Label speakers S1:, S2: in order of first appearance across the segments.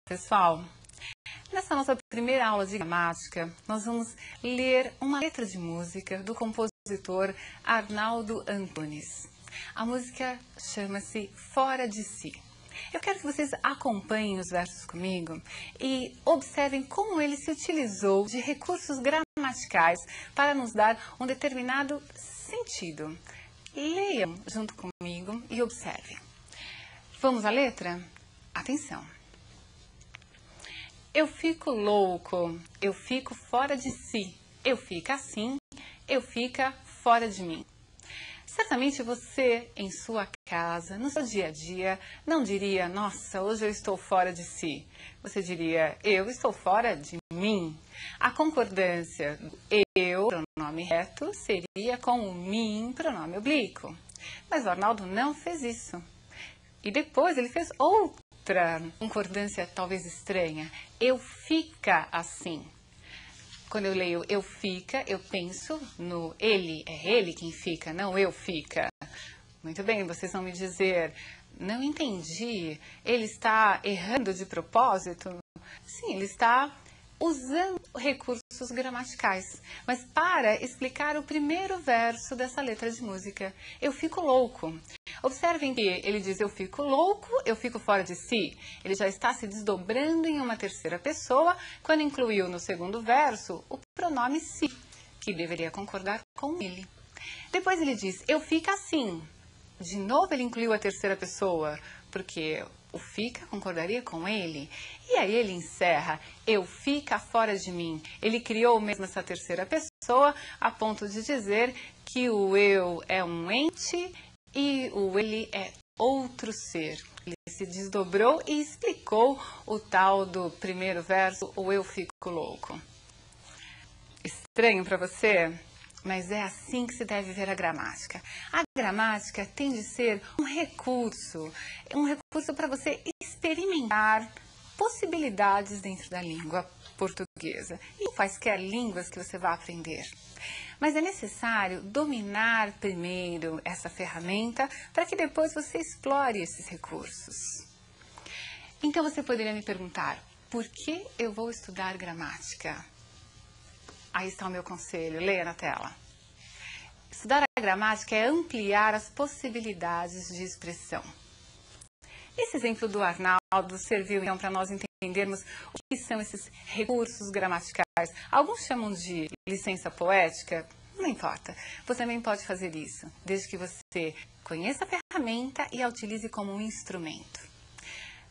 S1: Pessoal, nessa nossa primeira aula de gramática, nós vamos ler uma letra de música do compositor Arnaldo Antunes. A música chama-se Fora de Si. Eu quero que vocês acompanhem os versos comigo e observem como ele se utilizou de recursos gramaticais para nos dar um determinado sentido. Leiam junto comigo e observem. Vamos à letra? Atenção! Eu fico louco, eu fico fora de si, eu fico assim, eu fica fora de mim. Certamente você, em sua casa, no seu dia a dia, não diria, nossa, hoje eu estou fora de si. Você diria, eu estou fora de mim. A concordância do eu, pronome reto, seria com o mim, pronome oblíquo. Mas o Arnaldo não fez isso. E depois ele fez outra concordância talvez estranha. Eu fica assim. Quando eu leio eu fica, eu penso no ele. É ele quem fica, não eu fica. Muito bem, vocês vão me dizer, não entendi. Ele está errando de propósito? Sim, ele está usando recursos gramaticais. Mas para explicar o primeiro verso dessa letra de música, eu fico louco. Observem que ele diz eu fico louco, eu fico fora de si. Ele já está se desdobrando em uma terceira pessoa quando incluiu no segundo verso o pronome si, que deveria concordar com ele. Depois ele diz eu fico assim. De novo ele incluiu a terceira pessoa, porque o fica concordaria com ele. E aí ele encerra, eu fica fora de mim. Ele criou mesmo essa terceira pessoa a ponto de dizer que o eu é um ente e o ele é outro ser. Ele se desdobrou e explicou o tal do primeiro verso, o eu fico louco. Estranho para você? Mas é assim que se deve ver a gramática. A gramática tem de ser um recurso para você experimentar possibilidades dentro da língua portuguesa e quaisquer línguas que você vá aprender. Mas é necessário dominar primeiro essa ferramenta para que depois você explore esses recursos. Então você poderia me perguntar, por que eu vou estudar gramática? Aí está o meu conselho, leia na tela. Estudar a gramática é ampliar as possibilidades de expressão. Esse exemplo do Arnaldo serviu então para nós entendermos o que são esses recursos gramaticais. Alguns chamam de licença poética, não importa. Você também pode fazer isso, desde que você conheça a ferramenta e a utilize como um instrumento.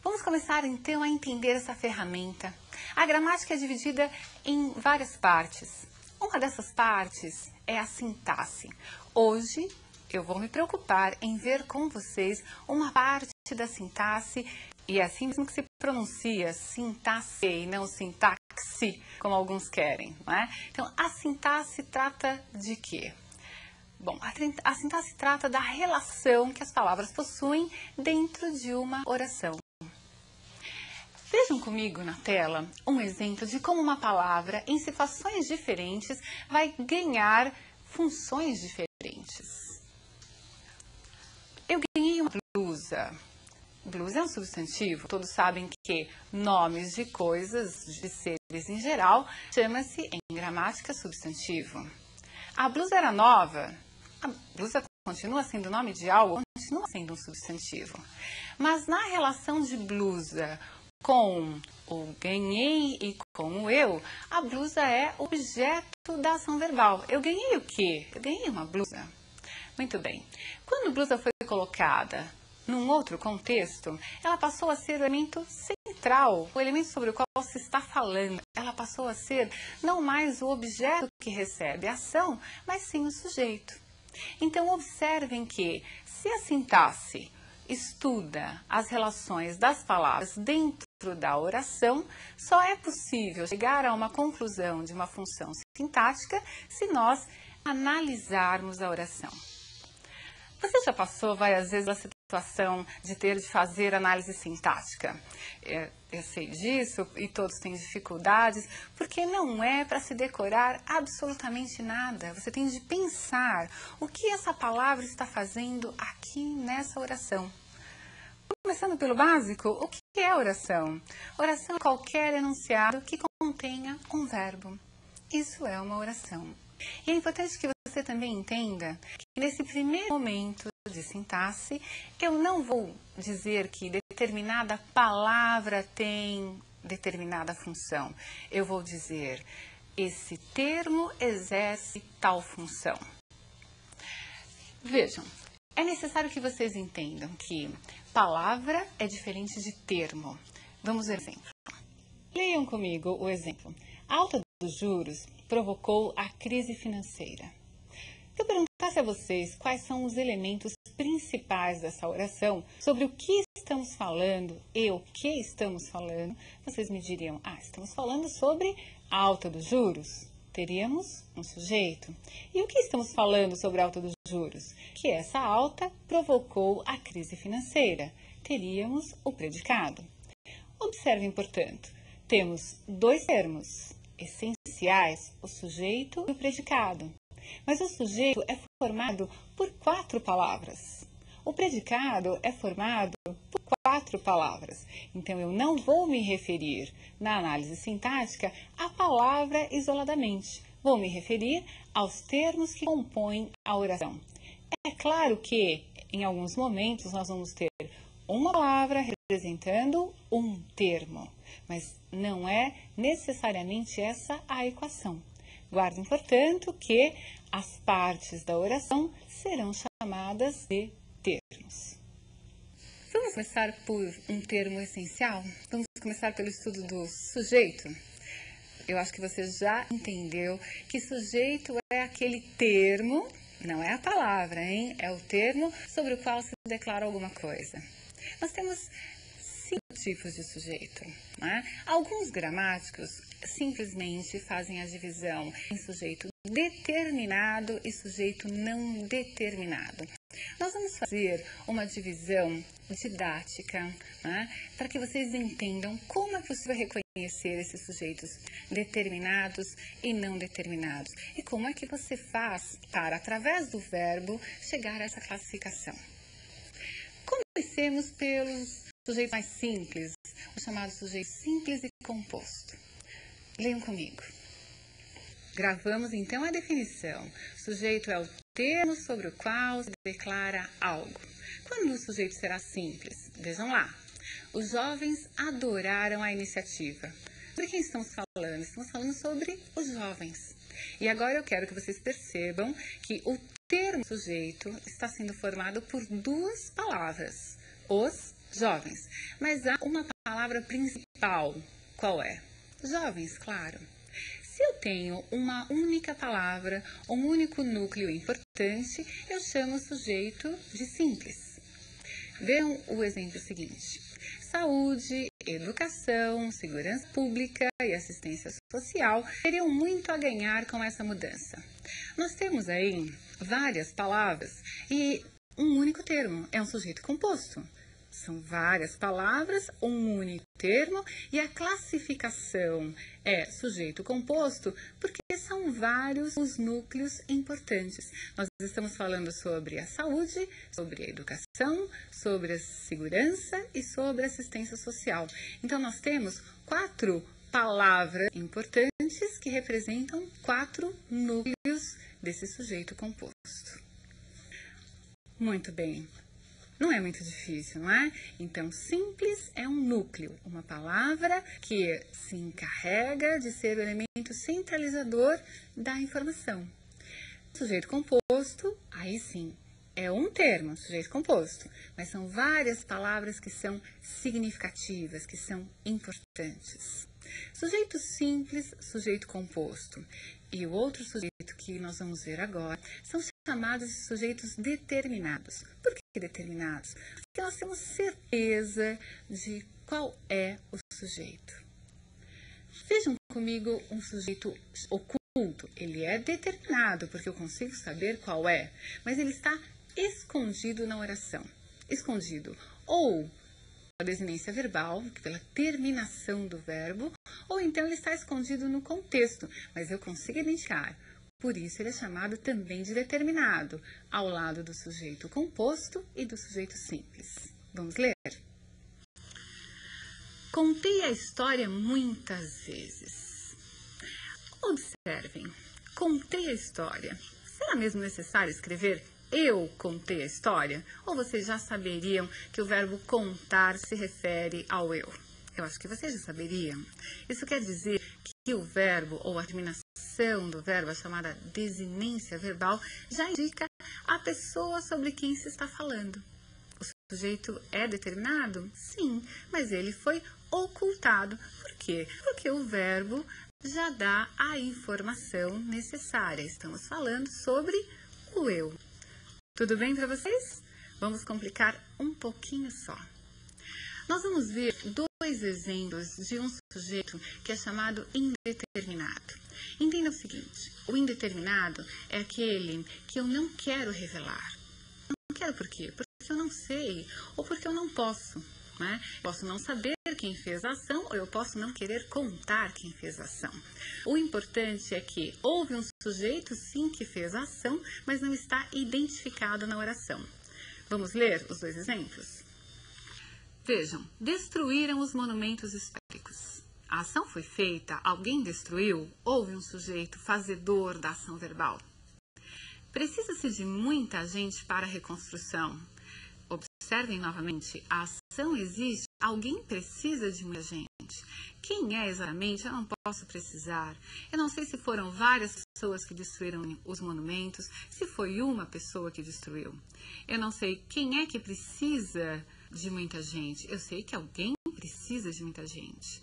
S1: Vamos começar então a entender essa ferramenta. A gramática é dividida em várias partes. Uma dessas partes é a sintaxe. Hoje eu vou me preocupar em ver com vocês uma parte da sintaxe, e é assim mesmo que se pronuncia, sintaxe e não sintaxe, como alguns querem, não é? Então, a sintaxe trata de quê? Bom, a sintaxe trata da relação que as palavras possuem dentro de uma oração. Vejam comigo na tela um exemplo de como uma palavra, em situações diferentes, vai ganhar funções diferentes. Eu ganhei uma blusa. Blusa é um substantivo. Todos sabem que nomes de coisas, de seres em geral, chama-se em gramática substantivo. A blusa era nova. A blusa continua sendo nome de algo, continua sendo um substantivo. Mas na relação de blusa com o ganhei e com o eu, a blusa é objeto da ação verbal. Eu ganhei o quê? Eu ganhei uma blusa. Muito bem. Quando blusa foi colocada num outro contexto, ela passou a ser o elemento central, o elemento sobre o qual se está falando. Ela passou a ser não mais o objeto que recebe a ação, mas sim o sujeito. Então, observem que, se a sintaxe estuda as relações das palavras dentro da oração, só é possível chegar a uma conclusão de uma função sintática se nós analisarmos a oração. Você já passou várias vezes a situação de ter de fazer análise sintática? Eu sei disso e todos têm dificuldades, porque não é para se decorar absolutamente nada. Você tem de pensar o que essa palavra está fazendo aqui nessa oração. Começando pelo básico, o que que é oração? Oração é qualquer enunciado que contenha um verbo. Isso é uma oração. E é importante que você também entenda que nesse primeiro momento de sintaxe, eu não vou dizer que determinada palavra tem determinada função. Eu vou dizer, esse termo exerce tal função. Vejam, é necessário que vocês entendam que palavra é diferente de termo. Vamos ver exemplo. Leiam comigo o exemplo. A alta dos juros provocou a crise financeira. Se eu perguntasse a vocês quais são os elementos principais dessa oração, sobre o que estamos falando e o que estamos falando, vocês me diriam, estamos falando sobre a alta dos juros. Teríamos um sujeito. E o que estamos falando sobre a alta dos juros? Que essa alta provocou a crise financeira. Teríamos o predicado. Observem, portanto, temos dois termos essenciais, o sujeito e o predicado. Mas o sujeito é formado por 4 palavras. O predicado é formado por 4 palavras. Então, eu não vou me referir, na análise sintática, à palavra isoladamente. Vou me referir aos termos que compõem a oração. É claro que, em alguns momentos, nós vamos ter uma palavra representando um termo, mas não é necessariamente essa a equação. Guardem, portanto, que as partes da oração serão chamadas de termos. Vamos começar por um termo essencial? Vamos começar pelo estudo do sujeito? Eu acho que você já entendeu que sujeito é aquele termo, não é a palavra, hein? É o termo sobre o qual se declara alguma coisa. Nós temos 5 tipos de sujeito, né? Alguns gramáticos simplesmente fazem a divisão em sujeito determinado e sujeito não determinado. Nós vamos fazer uma divisão didática, né, para que vocês entendam como é possível reconhecer esses sujeitos determinados e não determinados. E como é que você faz para, através do verbo, chegar a essa classificação. Comecemos pelos sujeitos mais simples, o chamado sujeito simples e composto. Leiam comigo. Gravamos então a definição. Sujeito é o termo sobre o qual se declara algo. Quando o sujeito será simples? Vejam lá. Os jovens adoraram a iniciativa. Sobre quem estamos falando? Estamos falando sobre os jovens. E agora eu quero que vocês percebam que o termo sujeito está sendo formado por 2 palavras. Os jovens. Mas há uma palavra principal. Qual é? Jovens, claro. Se eu tenho uma única palavra, um único núcleo importante, eu chamo o sujeito de simples. Vejam o exemplo seguinte. Saúde, educação, segurança pública e assistência social teriam muito a ganhar com essa mudança. Nós temos aí várias palavras e um único termo, é um sujeito composto. São várias palavras, um único termo, e a classificação é sujeito composto porque são vários os núcleos importantes. Nós estamos falando sobre a saúde, sobre a educação, sobre a segurança e sobre a assistência social. Então, nós temos 4 palavras importantes que representam 4 núcleos desse sujeito composto. Muito bem. Não é muito difícil, não é? Então, simples é um núcleo, uma palavra que se encarrega de ser o elemento centralizador da informação. Sujeito composto, aí sim, é um termo, sujeito composto, mas são várias palavras que são significativas, que são importantes. Sujeito simples, sujeito composto. E o outro sujeito que nós vamos ver agora são chamados de sujeitos determinados. Por que determinados? Porque nós temos certeza de qual é o sujeito. Vejam comigo um sujeito oculto. Ele é determinado, porque eu consigo saber qual é, mas ele está escondido na oração. Escondido ou pela desinência verbal, pela terminação do verbo, ou então ele está escondido no contexto, mas eu consigo identificar. Por isso ele é chamado também de determinado, ao lado do sujeito composto e do sujeito simples. Vamos ler? Contei a história muitas vezes. Observem, contei a história. Será mesmo necessário escrever eu contei a história? Ou vocês já saberiam que o verbo contar se refere ao eu? Eu acho que vocês já saberiam. Isso quer dizer que o verbo ou a terminação do verbo, a chamada desinência verbal, já indica a pessoa sobre quem se está falando. O sujeito é determinado? Sim, mas ele foi ocultado. Por quê? Porque o verbo já dá a informação necessária. Estamos falando sobre o eu. Tudo bem para vocês? Vamos complicar um pouquinho só. Nós vamos ver dois exemplos de um sujeito que é chamado indeterminado. Entenda o seguinte, o indeterminado é aquele que eu não quero revelar. Não quero por quê? Porque eu não sei ou porque eu não posso. Né? Posso não saber quem fez a ação ou eu posso não querer contar quem fez a ação. O importante é que houve um sujeito, sim, que fez a ação, mas não está identificado na oração. Vamos ler os dois exemplos? Vejam, destruíram os monumentos históricos. A ação foi feita, alguém destruiu, houve um sujeito fazedor da ação verbal. Precisa-se de muita gente para a reconstrução. Observem novamente, a ação existe, alguém precisa de muita gente. Quem é exatamente? Eu não posso precisar. Eu não sei se foram várias pessoas que destruíram os monumentos, se foi uma pessoa que destruiu. Eu não sei quem é que precisa de muita gente. Eu sei que alguém precisa de muita gente.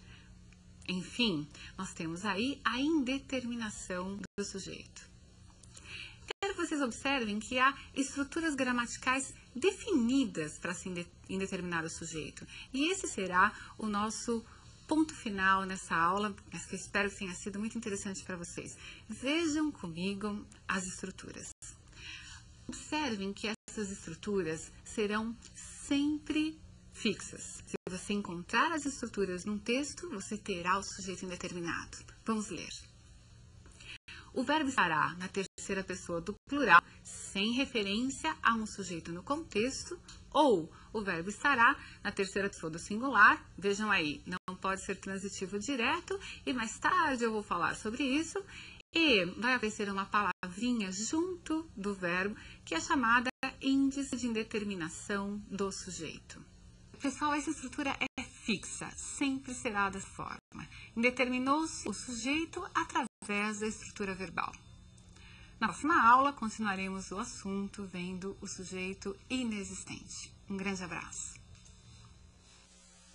S1: Enfim, nós temos aí a indeterminação do sujeito. Quero que vocês observem que há estruturas gramaticais definidas para se indeterminar o sujeito. E esse será o nosso ponto final nessa aula, mas que eu espero que tenha sido muito interessante para vocês. Vejam comigo as estruturas. Observem que essas estruturas serão sempre fixas. Se você encontrar as estruturas num texto, você terá o sujeito indeterminado. Vamos ler. O verbo estará na terceira pessoa do plural, sem referência a um sujeito no contexto, ou o verbo estará na terceira pessoa do singular. Vejam aí, não pode ser transitivo direto, e mais tarde eu vou falar sobre isso. E vai aparecer uma palavrinha junto do verbo, que é chamada índice de indeterminação do sujeito. Pessoal, essa estrutura é fixa, sempre será dessa forma. Indeterminou-se o sujeito através da estrutura verbal. Na próxima aula, continuaremos o assunto vendo o sujeito inexistente. Um grande abraço.